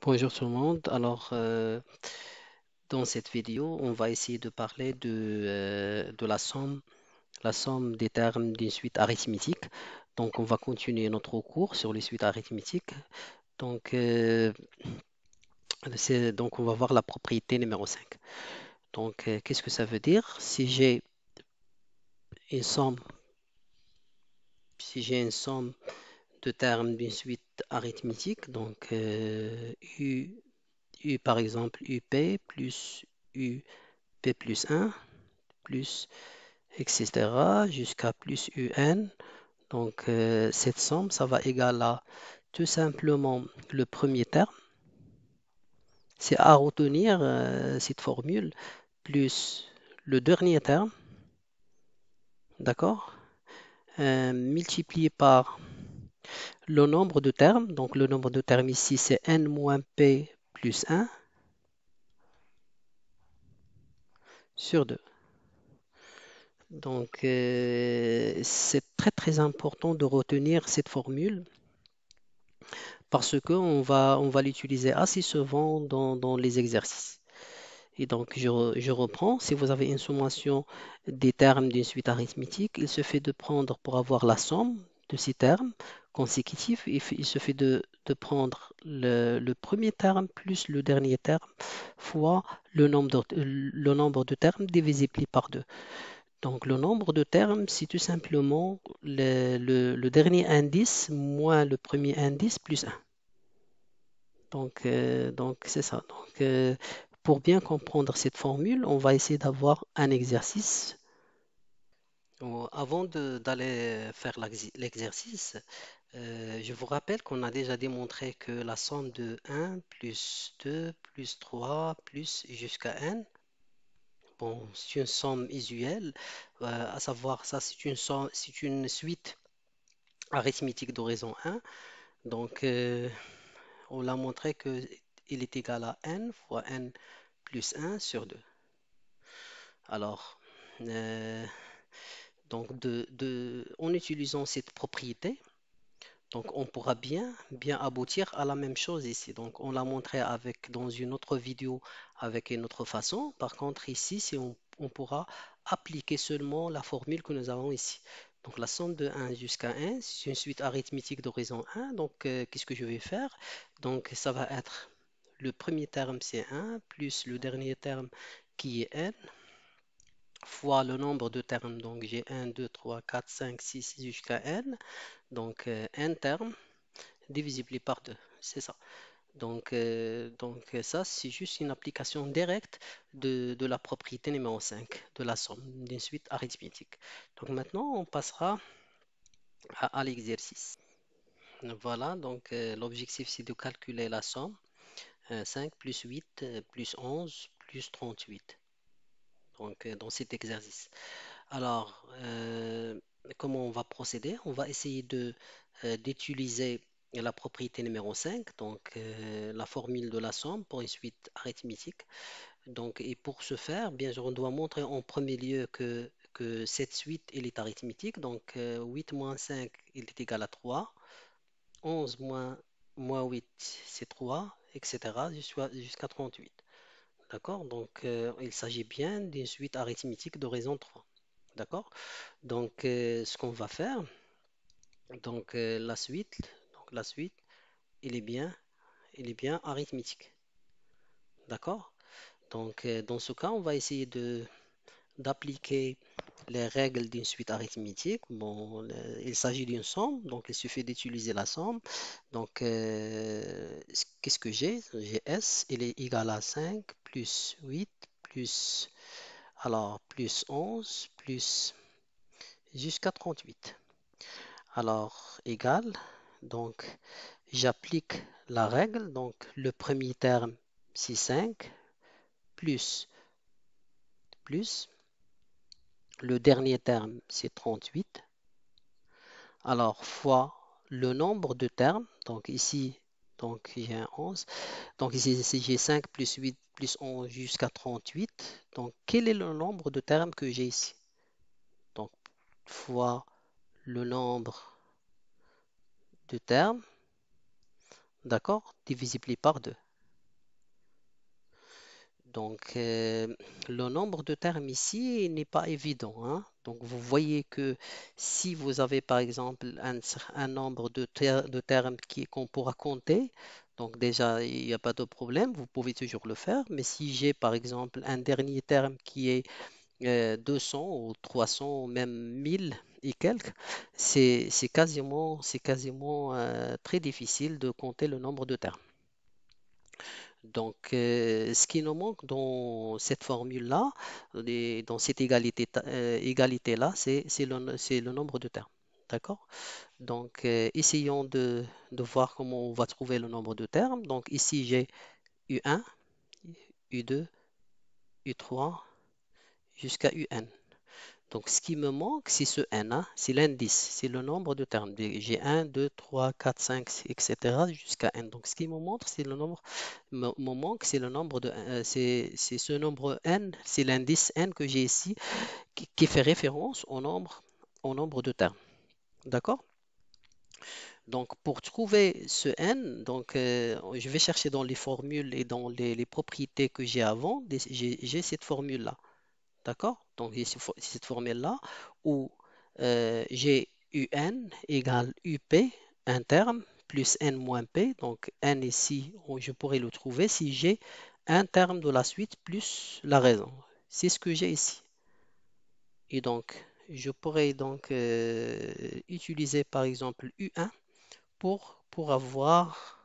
Bonjour tout le monde. Dans cette vidéo, on va essayer de parler de la somme des termes d'une suite arithmétique. Donc, on va continuer notre cours sur les suites arithmétiques. Donc, euh, donc on va voir la propriété numéro 5. Qu'est-ce que ça veut dire? Une somme, si j'ai une somme de termes d'une suite arithmétique, U par exemple, UP plus UP plus un plus etc. jusqu'à plus UN. Cette somme, ça va égaler à tout simplement le premier terme. C'est à retenir cette formule plus le dernier terme, d'accord? Multiplié par le nombre de termes. Donc, le nombre de termes ici, c'est n moins p plus un sur 2. C'est très très important de retenir cette formule parce on va l'utiliser assez souvent dans les exercices. Je reprends. Si vous avez une sommation des termes d'une suite arithmétique, il se fait de prendre pour avoir la somme de ces termes consécutifs. Il se fait de prendre le premier terme plus le dernier terme fois le nombre de termes divisé par 2. Donc, le nombre de termes, c'est tout simplement le dernier indice moins le premier indice plus un. C'est ça. Pour bien comprendre cette formule, on va essayer d'avoir un exercice. Avant d'aller faire l'exercice, je vous rappelle qu'on a déjà démontré que la somme de un plus 2 plus 3 plus jusqu'à n, bon, c'est une somme usuelle, à savoir ça, c'est une suite arithmétique de raison 1. Donc, euh, on l'a montré que il est égal à n fois n plus un sur 2. Alors, euh, en utilisant cette propriété, on pourra bien aboutir à la même chose ici. Donc, on l'a montré dans une autre vidéo avec une autre façon. Par contre, ici, on pourra appliquer seulement la formule que nous avons ici. Donc, la somme de 1 jusqu'à n, c'est une suite arithmétique de raison 1. Qu'est-ce que je vais faire? Donc, ça va être le premier terme, c'est 1, plus le dernier terme qui est n, fois le nombre de termes. Donc, j'ai 1, 2, 3, 4, 5, 6 jusqu'à n. N termes divisé par 2. C'est ça. Ça, c'est juste une application directe de la propriété numéro 5 de la somme d'une suite arithmétique. Donc, maintenant, on passera à l'exercice. Voilà, l'objectif, c'est de calculer la somme 5 plus 8 plus 11 plus 38. Dans cet exercice. Alors, comment on va procéder? On va essayer d'utiliser la propriété numéro 5, la formule de la somme pour une suite arithmétique. Et pour ce faire, bien sûr, on doit montrer en premier lieu que cette suite elle est arithmétique. 8 moins 5 il est égal à 3. 11 moins 8 c'est 3, etc. jusqu'à 38. D'accord? Il s'agit bien d'une suite arithmétique de raison 3. D'accord? Ce qu'on va faire, la suite, la suite, il est il est bien arithmétique. D'accord? Dans ce cas, on va essayer d'appliquer les règles d'une suite arithmétique. Bon, il s'agit d'une somme, donc il suffit d'utiliser la somme. Qu'est-ce que j'ai? J'ai S, il est égal à 5 plus 8 plus, plus 11 plus jusqu'à 38. Alors, égal, donc j'applique la règle. Donc, le premier terme, c'est 5, plus, plus. Le dernier terme, c'est 38. Alors, fois le nombre de termes. J'ai un 11. Donc, ici j'ai 5 plus 8 plus 11 jusqu'à 38. Donc, quel est le nombre de termes que j'ai ici? Donc, fois le nombre de termes, d'accord, divisible par 2. Donc, le nombre de termes ici n'est pas évident, hein. Donc, vous voyez que si vous avez par exemple un nombre de termes qu'on pourra compter, donc déjà, il n'y a pas de problème, vous pouvez toujours le faire. Mais si j'ai par exemple un dernier terme qui est 200 ou 300 ou même 1000 et quelques, c'est quasiment très difficile de compter le nombre de termes. Donc, ce qui nous manque dans cette formule-là, dans cette égalité-là, c'est le nombre de termes. D'accord? Donc, essayons de voir comment on va trouver le nombre de termes. Donc, ici, j'ai U1, U2, U3 jusqu'à UN. Donc, ce qui me manque, c'est ce n, hein, c'est l'indice, c'est le nombre de termes. J'ai 1, 2, 3, 4, 5, etc. jusqu'à n. Donc, ce qui me montre, c'est le nombre, me manque, c'est le nombre c'est ce nombre n, c'est l'indice n que j'ai ici, qui fait référence au nombre de termes. D'accord? Donc, pour trouver ce n, donc, je vais chercher dans les formules et dans les propriétés que j'ai avant, j'ai cette formule-là. D'accord? Donc, j'ai cette formule-là où j'ai UN égale UP, un terme, plus N moins P. Donc, N ici, je pourrais le trouver si j'ai un terme de la suite plus la raison. C'est ce que j'ai ici. Et donc, je pourrais donc utiliser par exemple UN pour avoir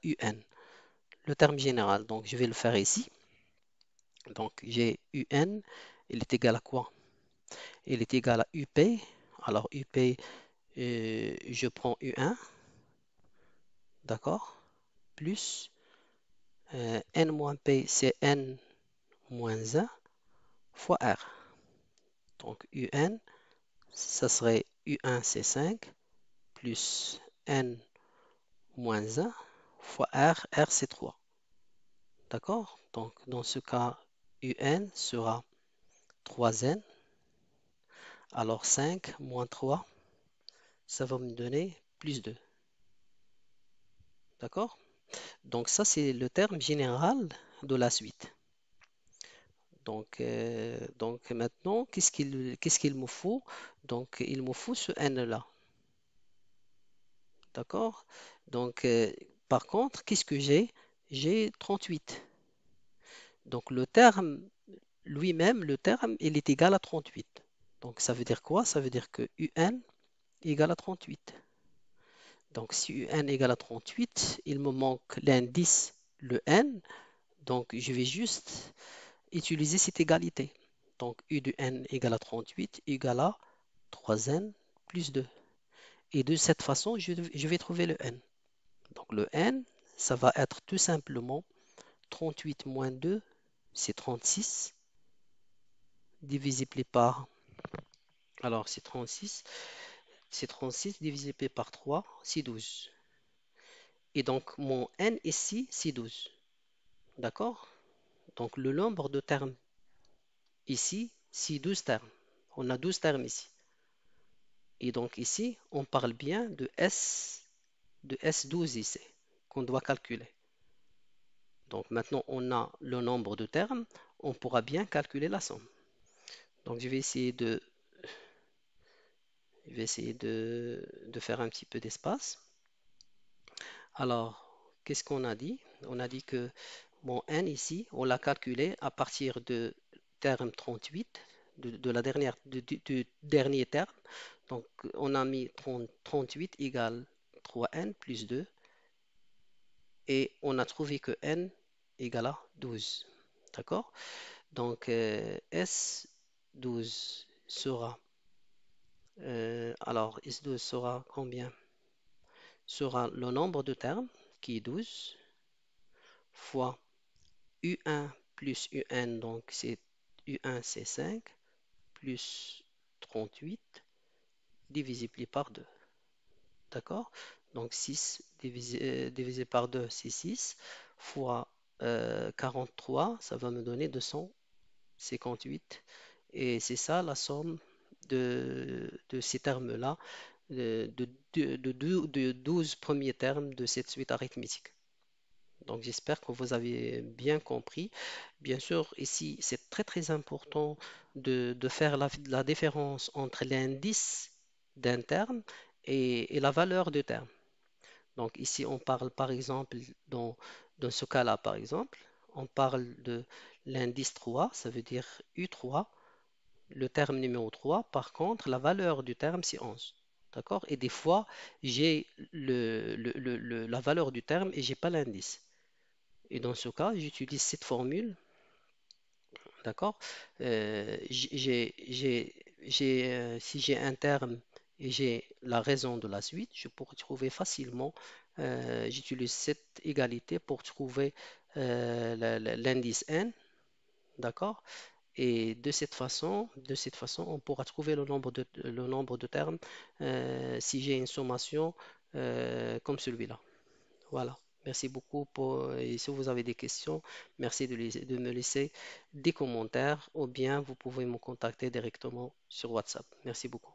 UN, le terme général. Donc, je vais le faire ici. Donc, j'ai UN, il est égal à quoi? Il est égal à UP. Alors UP, je prends U1, d'accord? Plus N moins P, c'est N moins 1 fois R. Donc UN, ça serait U1, c'est 5, plus N moins 1 fois R. R, c'est 3. D'accord? Donc dans ce cas, UN sera 3N. Alors 5 moins 3, ça va me donner plus 2. D'accord? Donc ça, c'est le terme général de la suite. Donc maintenant, qu'est-ce qu'il me faut? Donc il me faut ce n-là. D'accord? Donc par contre, qu'est-ce que j'ai? J'ai 38. Donc le terme, il est égal à 38. Donc ça veut dire quoi? Ça veut dire que un égale à 38. Donc si un égale à 38, il me manque l'indice, le n. Donc je vais juste utiliser cette égalité. Donc U de n égale à 38 égale à 3n plus 2. Et de cette façon, je vais trouver le n. Donc le n, ça va être tout simplement 38 moins 2, c'est 36, divisé par, alors c'est 36 divisé par 3, c'est 12. Et donc mon n ici, c'est 12. D'accord? Donc le nombre de termes ici, c'est 12 termes. On a 12 termes ici. Et donc ici, on parle bien de S12 ici, qu'on doit calculer. Donc maintenant, on a le nombre de termes, on pourra bien calculer la somme. Donc je vais essayer de faire un petit peu d'espace. Alors, qu'est-ce qu'on a dit? On a dit que mon n ici, on l'a calculé à partir de terme 38, du dernier terme. Donc, on a mis 38 égale 3n plus 2 et on a trouvé que n égale à 12. D'accord? Donc, S12 sera, alors S12 sera combien? Sera le nombre de termes qui est 12 fois U1 plus UN, donc c'est U1 c'est 5 plus 38 divisé par 2. D'accord? Donc 6 divisé par 2, c'est 6 fois 43, ça va me donner 258. Et c'est ça la somme de ces termes-là, de 12 premiers termes de cette suite arithmétique. Donc j'espère que vous avez bien compris. Bien sûr, ici, c'est très très important de faire la différence entre l'indice d'un terme et la valeur du terme. Donc ici, on parle par exemple, dans ce cas-là, par exemple, on parle de l'indice 3, ça veut dire U3, le terme numéro 3. Par contre, la valeur du terme, c'est 11. D'accord? Et des fois, j'ai la valeur du terme et j'ai pas l'indice. Et dans ce cas, j'utilise cette formule, d'accord? Si j'ai un terme et j'ai la raison de la suite, je pourrais trouver facilement, j'utilise cette égalité pour trouver l'indice n, d'accord? Et de cette façon, on pourra trouver le nombre de termes si j'ai une sommation comme celui-là. Voilà. Merci beaucoup et si vous avez des questions, merci de me laisser des commentaires ou bien vous pouvez me contacter directement sur WhatsApp. Merci beaucoup.